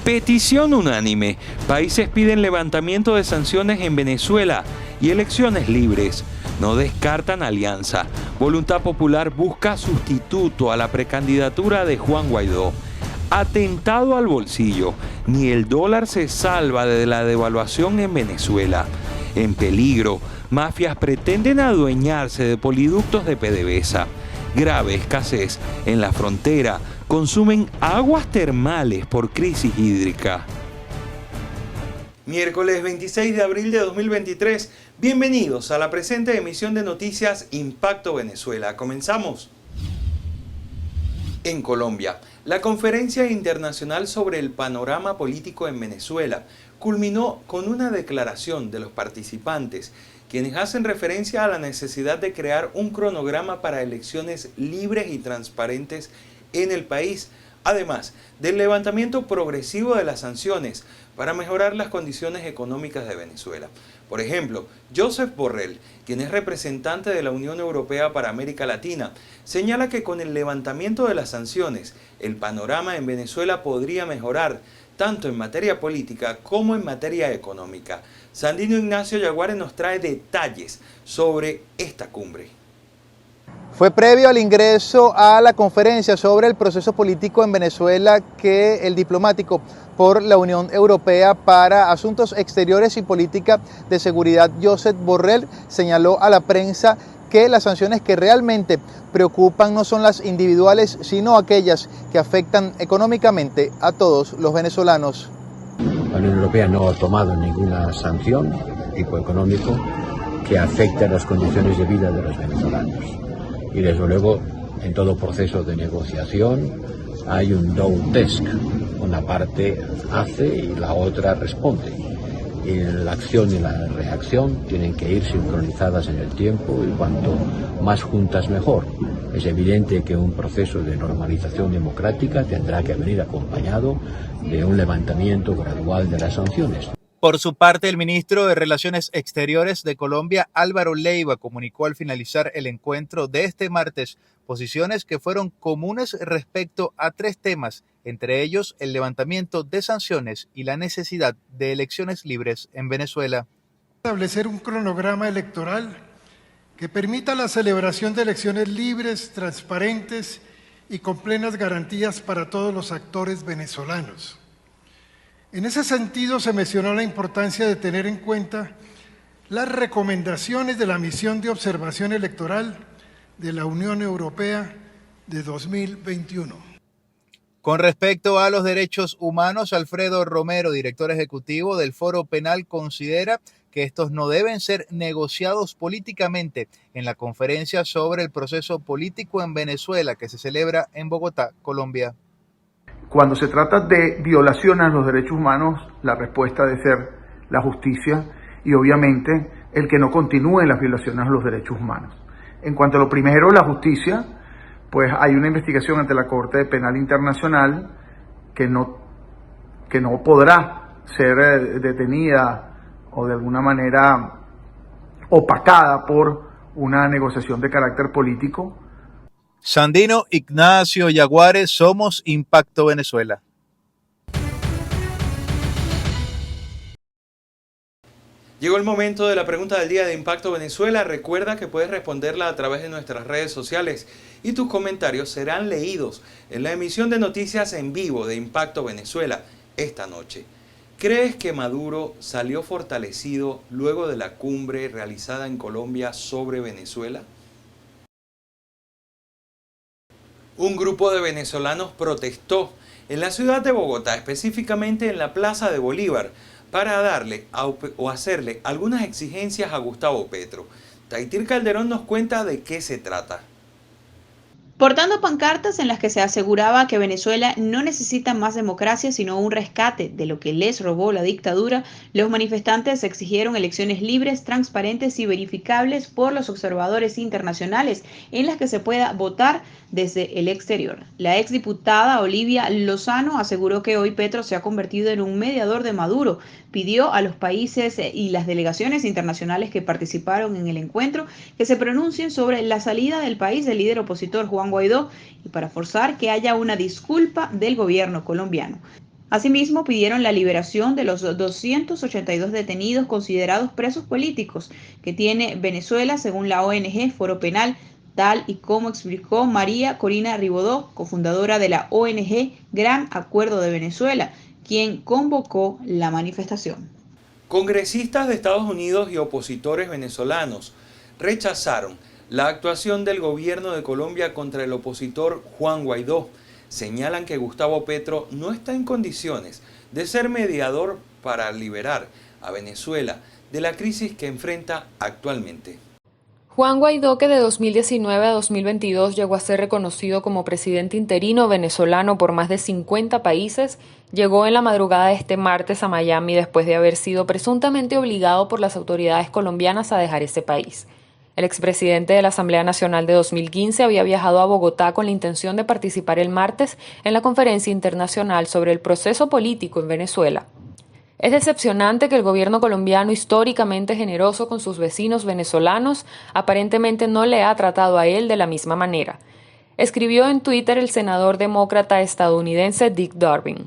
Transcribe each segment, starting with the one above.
Petición unánime. Países piden levantamiento de sanciones en Venezuela y elecciones libres. No descartan alianza. Voluntad Popular busca sustituto a la precandidatura de Juan Guaidó. Atentado al bolsillo. Ni el dólar se salva de la devaluación en Venezuela. En peligro. Mafias pretenden adueñarse de poliductos de PDVSA. Grave escasez en la frontera. Consumen aguas termales por crisis hídrica. Miércoles 26 de abril de 2023. Bienvenidos a la presente emisión de Noticias Impacto Venezuela. Comenzamos. En Colombia, la Conferencia Internacional sobre el Panorama Político en Venezuela culminó con una declaración de los participantes, quienes hacen referencia a la necesidad de crear un cronograma para elecciones libres y transparentes en el país, además del levantamiento progresivo de las sanciones para mejorar las condiciones económicas de Venezuela. Por ejemplo, Josep Borrell, quien es representante de la Unión Europea para América Latina, señala que con el levantamiento de las sanciones, el panorama en Venezuela podría mejorar, tanto en materia política como en materia económica. Sandino Ignacio Yaguare nos trae detalles sobre esta cumbre. Fue previo al ingreso a la conferencia sobre el proceso político en Venezuela que el diplomático por la Unión Europea para Asuntos Exteriores y Política de Seguridad, Josep Borrell, señaló a la prensa que las sanciones que realmente preocupan no son las individuales, sino aquellas que afectan económicamente a todos los venezolanos. La Unión Europea no ha tomado ninguna sanción de tipo económico que afecte a las condiciones de vida de los venezolanos. Y desde luego, en todo proceso de negociación hay un double desk. Una parte hace y la otra responde. Y la acción y la reacción tienen que ir sincronizadas en el tiempo y cuanto más juntas mejor. Es evidente que un proceso de normalización democrática tendrá que venir acompañado de un levantamiento gradual de las sanciones. Por su parte, el ministro de Relaciones Exteriores de Colombia, Álvaro Leiva, comunicó al finalizar el encuentro de este martes posiciones que fueron comunes respecto a tres temas, entre ellos el levantamiento de sanciones y la necesidad de elecciones libres en Venezuela. Establecer un cronograma electoral que permita la celebración de elecciones libres, transparentes y con plenas garantías para todos los actores venezolanos. En ese sentido, se mencionó la importancia de tener en cuenta las recomendaciones de la Misión de Observación Electoral de la Unión Europea de 2021. Con respecto a los derechos humanos, Alfredo Romero, director ejecutivo del Foro Penal, considera que estos no deben ser negociados políticamente en la conferencia sobre el proceso político en Venezuela que se celebra en Bogotá, Colombia. Cuando se trata de violaciones a los derechos humanos, la respuesta debe ser la justicia y obviamente el que no continúen las violaciones a los derechos humanos. En cuanto a lo primero, la justicia, pues hay una investigación ante la Corte Penal Internacional que no podrá ser detenida o de alguna manera opacada por una negociación de carácter político. Sandino Ignacio Yaguare, Somos Impacto Venezuela. Llegó el momento de la pregunta del día de Impacto Venezuela. Recuerda que puedes responderla a través de nuestras redes sociales y tus comentarios serán leídos en la emisión de noticias en vivo de Impacto Venezuela esta noche. ¿Crees que Maduro salió fortalecido luego de la cumbre realizada en Colombia sobre Venezuela? Un grupo de venezolanos protestó en la ciudad de Bogotá, específicamente en la Plaza de Bolívar, para darle o hacerle algunas exigencias a Gustavo Petro. Taitir Calderón nos cuenta de qué se trata. Portando pancartas en las que se aseguraba que Venezuela no necesita más democracia sino un rescate de lo que les robó la dictadura, los manifestantes exigieron elecciones libres, transparentes y verificables por los observadores internacionales en las que se pueda votar desde el exterior. La exdiputada Olivia Lozano aseguró que hoy Petro se ha convertido en un mediador de Maduro. Pidió a los países y las delegaciones internacionales que participaron en el encuentro que se pronuncien sobre la salida del país del líder opositor Juan Guaidó y para forzar que haya una disculpa del gobierno colombiano. Asimismo, pidieron la liberación de los 282 detenidos considerados presos políticos que tiene Venezuela según la ONG Foro Penal, tal y como explicó María Corina Ribodó, cofundadora de la ONG Gran Acuerdo de Venezuela, quien convocó la manifestación. Congresistas de Estados Unidos y opositores venezolanos rechazaron la actuación del gobierno de Colombia contra el opositor Juan Guaidó. Señalan que Gustavo Petro no está en condiciones de ser mediador para liberar a Venezuela de la crisis que enfrenta actualmente. Juan Guaidó, que de 2019 a 2022 llegó a ser reconocido como presidente interino venezolano por más de 50 países, llegó en la madrugada de este martes a Miami después de haber sido presuntamente obligado por las autoridades colombianas a dejar ese país. El expresidente de la Asamblea Nacional de 2015 había viajado a Bogotá con la intención de participar el martes en la conferencia internacional sobre el proceso político en Venezuela. Es decepcionante que el gobierno colombiano, históricamente generoso con sus vecinos venezolanos, aparentemente no le ha tratado a él de la misma manera, escribió en Twitter el senador demócrata estadounidense Dick Durbin.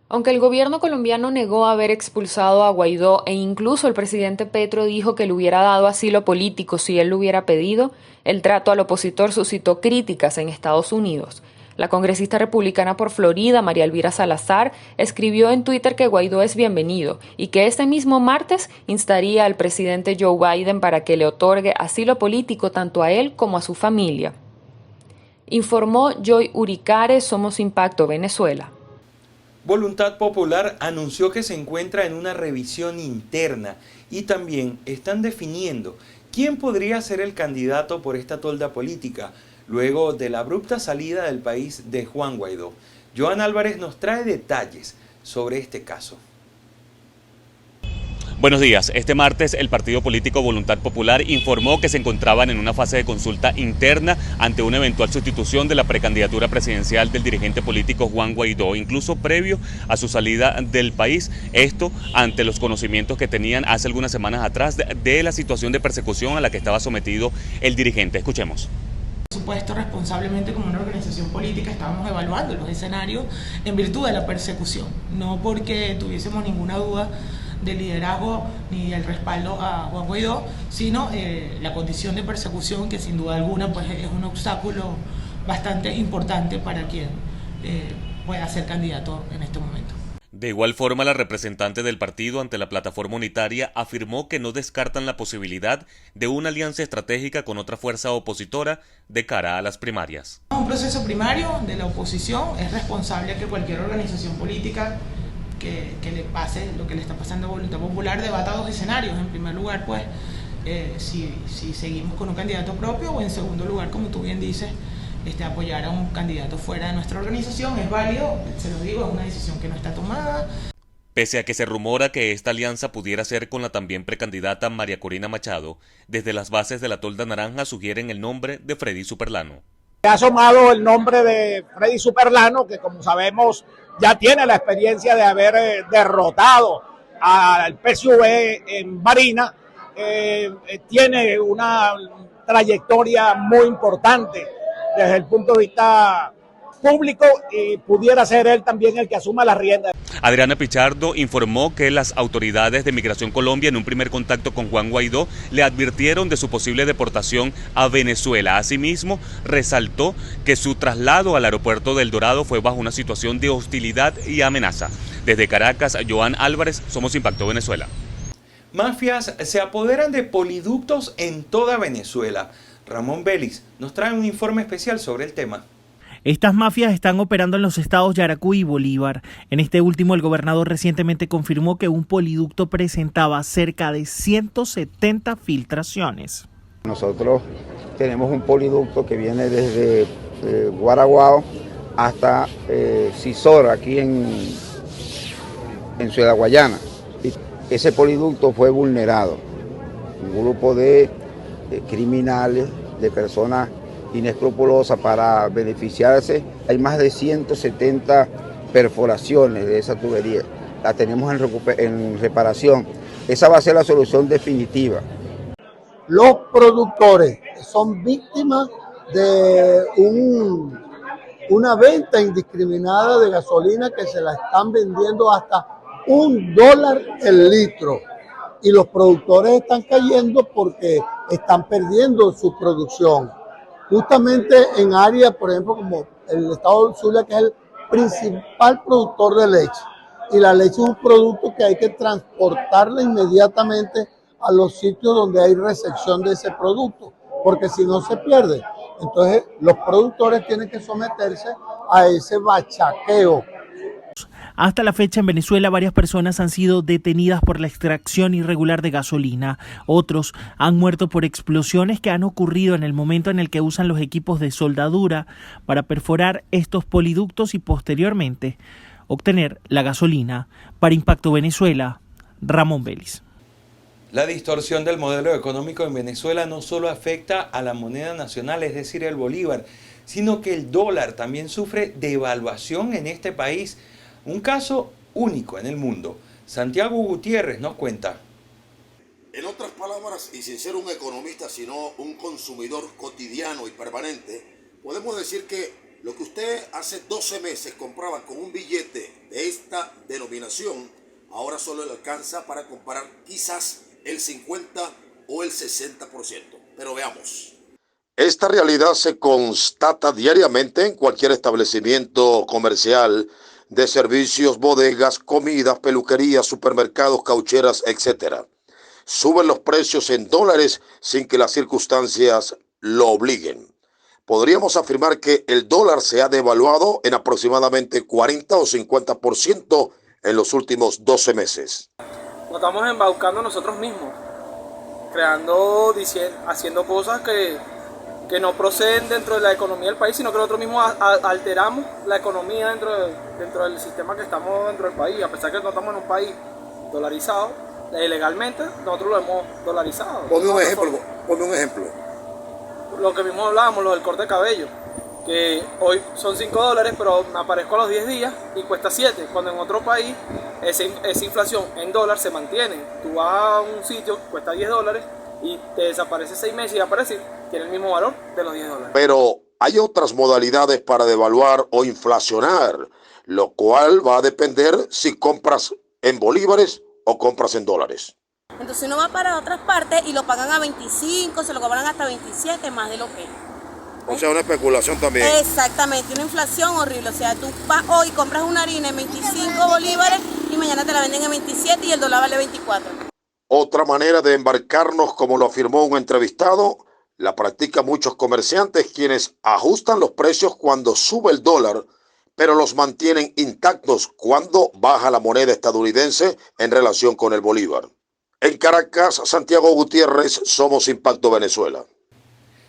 Aunque el gobierno colombiano negó haber expulsado a Guaidó e incluso el presidente Petro dijo que le hubiera dado asilo político si él lo hubiera pedido, el trato al opositor suscitó críticas en Estados Unidos. La congresista republicana por Florida, María Elvira Salazar, escribió en Twitter que Guaidó es bienvenido y que este mismo martes instaría al presidente Joe Biden para que le otorgue asilo político tanto a él como a su familia. Informó Joy Uricare, Somos Impacto Venezuela. Voluntad Popular anunció que se encuentra en una revisión interna y también están definiendo quién podría ser el candidato por esta tolda política luego de la abrupta salida del país de Juan Guaidó. Joan Álvarez nos trae detalles sobre este caso. Buenos días. Este martes el partido político Voluntad Popular informó que se encontraban en una fase de consulta interna ante una eventual sustitución de la precandidatura presidencial del dirigente político Juan Guaidó, incluso previo a su salida del país. Esto ante los conocimientos que tenían hace algunas semanas atrás de la situación de persecución a la que estaba sometido el dirigente. Escuchemos. Por supuesto, responsablemente como una organización política estábamos evaluando los escenarios en virtud de la persecución, no porque tuviésemos ninguna duda del liderazgo ni del respaldo a Juan Guaidó, sino la condición de persecución que sin duda alguna pues, es un obstáculo bastante importante para quien pueda ser candidato en este momento. De igual forma, la representante del partido ante la plataforma unitaria afirmó que no descartan la posibilidad de una alianza estratégica con otra fuerza opositora de cara a las primarias. Un proceso primario de la oposición es responsable que cualquier organización política que le pase lo que le está pasando a Voluntad Popular debata dos escenarios. En primer lugar, pues, si seguimos con un candidato propio, o en segundo lugar, como tú bien dices, apoyar a un candidato fuera de nuestra organización. Es válido, se lo digo, es una decisión que no está tomada. Pese a que se rumora que esta alianza pudiera ser con la también precandidata María Corina Machado, desde las bases de la Tolda Naranja sugieren el nombre de Freddy Superlano. Se ha asomado el nombre de Freddy Superlano, que como sabemos ya tiene la experiencia de haber derrotado al PSUV en Barinas, tiene una trayectoria muy importante desde el punto de vista público y pudiera ser él también el que asuma las riendas. Adriana Pichardo informó que las autoridades de Migración Colombia en un primer contacto con Juan Guaidó le advirtieron de su posible deportación a Venezuela. Asimismo, resaltó que su traslado al aeropuerto del Dorado fue bajo una situación de hostilidad y amenaza. Desde Caracas, Joan Álvarez, Somos Impacto Venezuela. Mafias se apoderan de poliductos en toda Venezuela. Ramón Vélez nos trae un informe especial sobre el tema. Estas mafias están operando en los estados Yaracuy y Bolívar. En este último, el gobernador recientemente confirmó que un poliducto presentaba cerca de 170 filtraciones. Nosotros tenemos un poliducto que viene desde Guaraguao hasta Cisora, aquí en Ciudad Guayana. Ese poliducto fue vulnerado. Un grupo de criminales, de personas inescrupulosas para beneficiarse. Hay más de 170 perforaciones de esa tubería. La tenemos en reparación. Esa va a ser la solución definitiva. Los productores son víctimas de un una venta indiscriminada de gasolina que se la están vendiendo hasta $1 el litro. Y los productores están cayendo porque están perdiendo su producción. Justamente en áreas, por ejemplo, como el estado del Zulia, que es el principal productor de leche. Y la leche es un producto que hay que transportarla inmediatamente a los sitios donde hay recepción de ese producto, porque si no se pierde. Entonces los productores tienen que someterse a ese bachaqueo. Hasta la fecha en Venezuela varias personas han sido detenidas por la extracción irregular de gasolina. Otros han muerto por explosiones que han ocurrido en el momento en el que usan los equipos de soldadura para perforar estos poliductos y posteriormente obtener la gasolina. Para Impacto Venezuela, Ramón Vélez. La distorsión del modelo económico en Venezuela no solo afecta a la moneda nacional, es decir, el bolívar, sino que el dólar también sufre devaluación en este país. Un caso único en el mundo. Santiago Gutiérrez nos cuenta. En otras palabras, y sin ser un economista, sino un consumidor cotidiano y permanente, podemos decir que lo que usted hace 12 meses compraba con un billete de esta denominación, ahora solo le alcanza para comprar quizás el 50 o el 60%. Pero veamos. Esta realidad se constata diariamente en cualquier establecimiento comercial de servicios, bodegas, comidas, peluquerías, supermercados, caucheras, etc. Suben los precios en dólares sin que las circunstancias lo obliguen. Podríamos afirmar que el dólar se ha devaluado en aproximadamente 40 o 50% en los últimos 12 meses. Nos estamos embaucando nosotros mismos, haciendo cosas que no proceden dentro de la economía del país, sino que nosotros mismos alteramos la economía dentro del sistema que estamos dentro del país. A pesar que no estamos en un país dolarizado, ilegalmente nosotros lo hemos dolarizado. Ponme un ejemplo. Lo que mismo hablábamos, lo del corte de cabello, que hoy son $5, pero me aparezco a los 10 días y cuesta 7, cuando en otro país esa inflación en dólar se mantiene. Tú vas a un sitio, cuesta $10 y te desaparece 6 meses y aparece, tiene el mismo valor de los $10. Pero hay otras modalidades para devaluar o inflacionar, lo cual va a depender si compras en bolívares o compras en dólares. Entonces uno va para otras partes y lo pagan a 25, se lo cobran hasta 27 más de lo que es. O sea, una especulación también. Exactamente, una inflación horrible. O sea, tú vas hoy, compras una harina en 25 bolívares y mañana te la venden en 27 y el dólar vale 24. Otra manera de embarcarnos, como lo afirmó un entrevistado, la practican muchos comerciantes quienes ajustan los precios cuando sube el dólar, pero los mantienen intactos cuando baja la moneda estadounidense en relación con el bolívar. En Caracas, Santiago Gutiérrez, Somos Impacto Venezuela.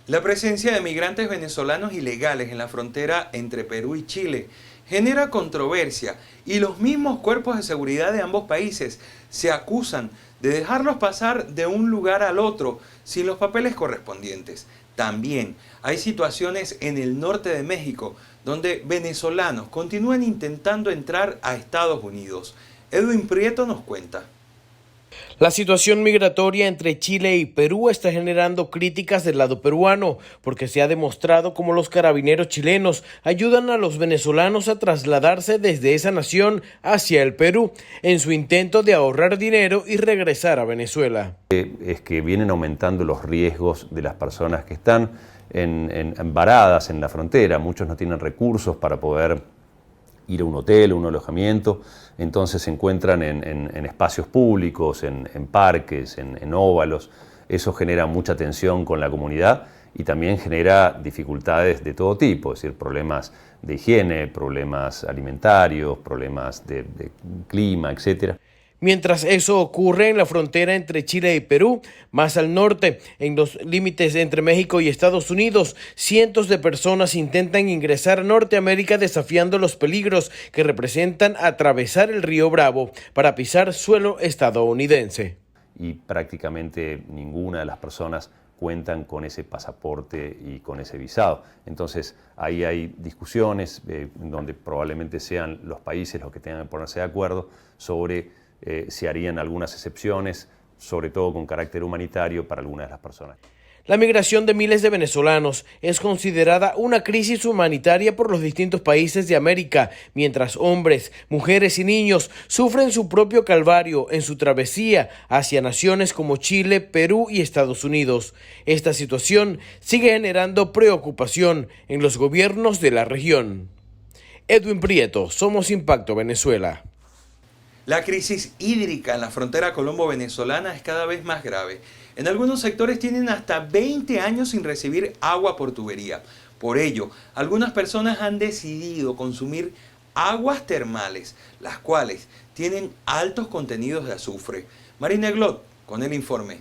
La presencia de migrantes venezolanos ilegales en la frontera entre Perú y Chile genera controversia y los mismos cuerpos de seguridad de ambos países se acusan de dejarlos pasar de un lugar al otro sin los papeles correspondientes. También hay situaciones en el norte de México donde venezolanos continúan intentando entrar a Estados Unidos. Edwin Prieto nos cuenta. La situación migratoria entre Chile y Perú está generando críticas del lado peruano, porque se ha demostrado cómo los carabineros chilenos ayudan a los venezolanos a trasladarse desde esa nación hacia el Perú, en su intento de ahorrar dinero y regresar a Venezuela. Es que vienen aumentando los riesgos de las personas que están varadas en la frontera. Muchos no tienen recursos para poder ir a un hotel, un alojamiento, entonces se encuentran en espacios públicos, en parques, en óvalos. Eso genera mucha tensión con la comunidad y también genera dificultades de todo tipo, es decir, problemas de higiene, problemas alimentarios, problemas de clima, etcétera. Mientras eso ocurre en la frontera entre Chile y Perú, más al norte, en los límites entre México y Estados Unidos, cientos de personas intentan ingresar a Norteamérica desafiando los peligros que representan atravesar el río Bravo para pisar suelo estadounidense. Y prácticamente ninguna de las personas cuentan con ese pasaporte y con ese visado. Entonces ahí hay discusiones donde probablemente sean los países los que tengan que ponerse de acuerdo sobre si harían algunas excepciones, sobre todo con carácter humanitario para algunas de las personas. La migración de miles de venezolanos es considerada una crisis humanitaria por los distintos países de América, mientras hombres, mujeres y niños sufren su propio calvario en su travesía hacia naciones como Chile, Perú y Estados Unidos. Esta situación sigue generando preocupación en los gobiernos de la región. Edwin Prieto, Somos Impacto Venezuela. La crisis hídrica en la frontera colombo-venezolana es cada vez más grave. En algunos sectores tienen hasta 20 años sin recibir agua por tubería. Por ello, algunas personas han decidido consumir aguas termales, las cuales tienen altos contenidos de azufre. Marina Glot, con el informe.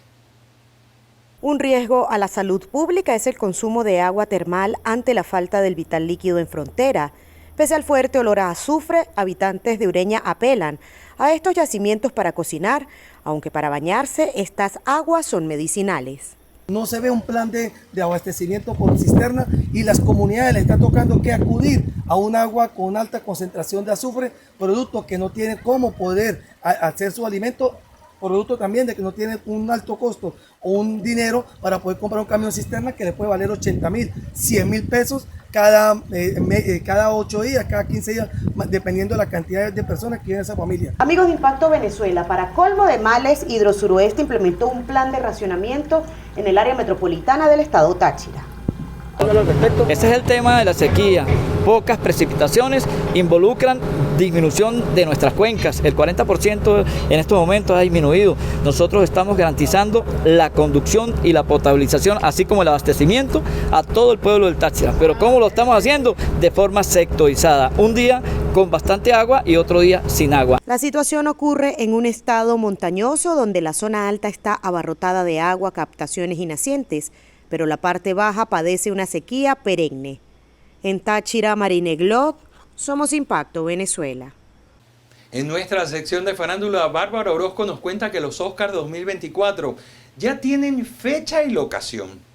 Un riesgo a la salud pública es el consumo de agua termal ante la falta del vital líquido en frontera. Pese al fuerte olor a azufre, habitantes de Ureña apelan a estos yacimientos para cocinar, aunque para bañarse estas aguas son medicinales. No se ve un plan de abastecimiento por cisterna y las comunidades les está tocando que acudir a un agua con alta concentración de azufre, producto que no tienen cómo poder hacer su alimento, producto también de que no tienen un alto costo o un dinero para poder comprar un camión cisterna que le puede valer 80.000, 100.000 pesos cada 8 días, cada 15 días, dependiendo de la cantidad de personas que viven en esa familia. Amigos de Impacto Venezuela, para colmo de males, Hidrosuroeste implementó un plan de racionamiento en el área metropolitana del estado Táchira. Ese es el tema de la sequía. Pocas precipitaciones involucran disminución de nuestras cuencas. El 40% en estos momentos ha disminuido. Nosotros estamos garantizando la conducción y la potabilización, así como el abastecimiento a todo el pueblo del Táchira. Pero ¿cómo lo estamos haciendo? De forma sectorizada. Un día con bastante agua y otro día sin agua. La situación ocurre en un estado montañoso donde la zona alta está abarrotada de agua, captaciones y nacientes, pero la parte baja padece una sequía perenne. En Táchira, Marine Glot, Somos Impacto Venezuela. En nuestra sección de farándula, Bárbara Orozco nos cuenta que los Oscars 2024 ya tienen fecha y locación.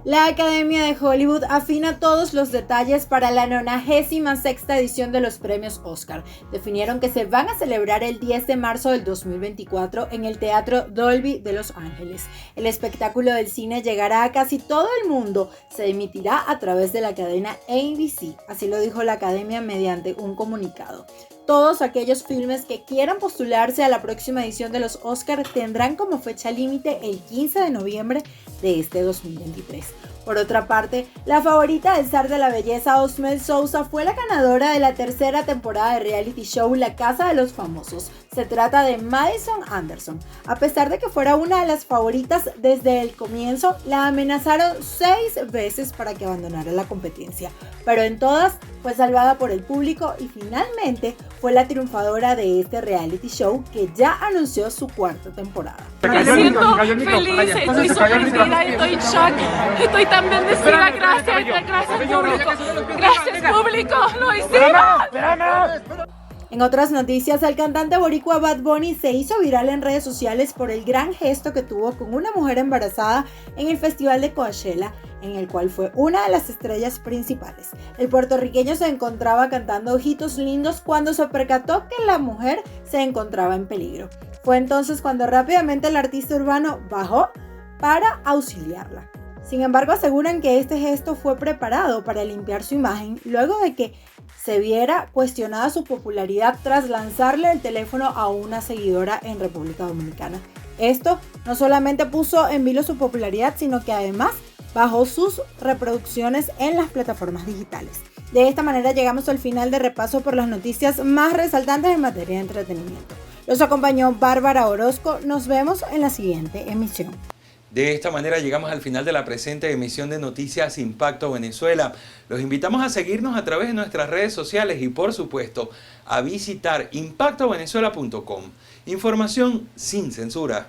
La Academia de Hollywood afina todos los detalles para la 96ª edición de los premios Oscar. Definieron que se van a celebrar el 10 de marzo del 2024 en el Teatro Dolby de Los Ángeles. El espectáculo del cine llegará a casi todo el mundo. Se emitirá a través de la cadena ABC. Así lo dijo la Academia mediante un comunicado. Todos aquellos filmes que quieran postularse a la próxima edición de los Oscar tendrán como fecha límite el 15 de noviembre de este 2023. Por otra parte, la favorita del zar de la belleza, Osmel Sousa, fue la ganadora de la tercera temporada de reality show La Casa de los Famosos. Se trata de Madison Anderson. A pesar de que fuera una de las favoritas desde el comienzo, la amenazaron 6 veces para que abandonara la competencia. Pero en todas fue salvada por el público y finalmente fue la triunfadora de este reality show que ya anunció su 4ª temporada. Me siento feliz, estoy sorprendida, estoy en shock, estoy tan bendecida, gracias público, gracias público, lo hicimos. En otras noticias, el cantante boricua Bad Bunny se hizo viral en redes sociales por el gran gesto que tuvo con una mujer embarazada en el Festival de Coachella, en el cual fue una de las estrellas principales. El puertorriqueño se encontraba cantando Ojitos Lindos cuando se percató que la mujer se encontraba en peligro. Fue entonces cuando rápidamente el artista urbano bajó para auxiliarla. Sin embargo, aseguran que este gesto fue preparado para limpiar su imagen luego de que se viera cuestionada su popularidad tras lanzarle el teléfono a una seguidora en República Dominicana. Esto no solamente puso en vilo su popularidad, sino que además bajó sus reproducciones en las plataformas digitales. De esta manera llegamos al final de repaso por las noticias más resaltantes en materia de entretenimiento. Los acompañó Bárbara Orozco. Nos vemos en la siguiente emisión. De esta manera llegamos al final de la presente emisión de Noticias Impacto Venezuela. Los invitamos a seguirnos a través de nuestras redes sociales y por supuesto a visitar impactovenezuela.com. Información sin censura.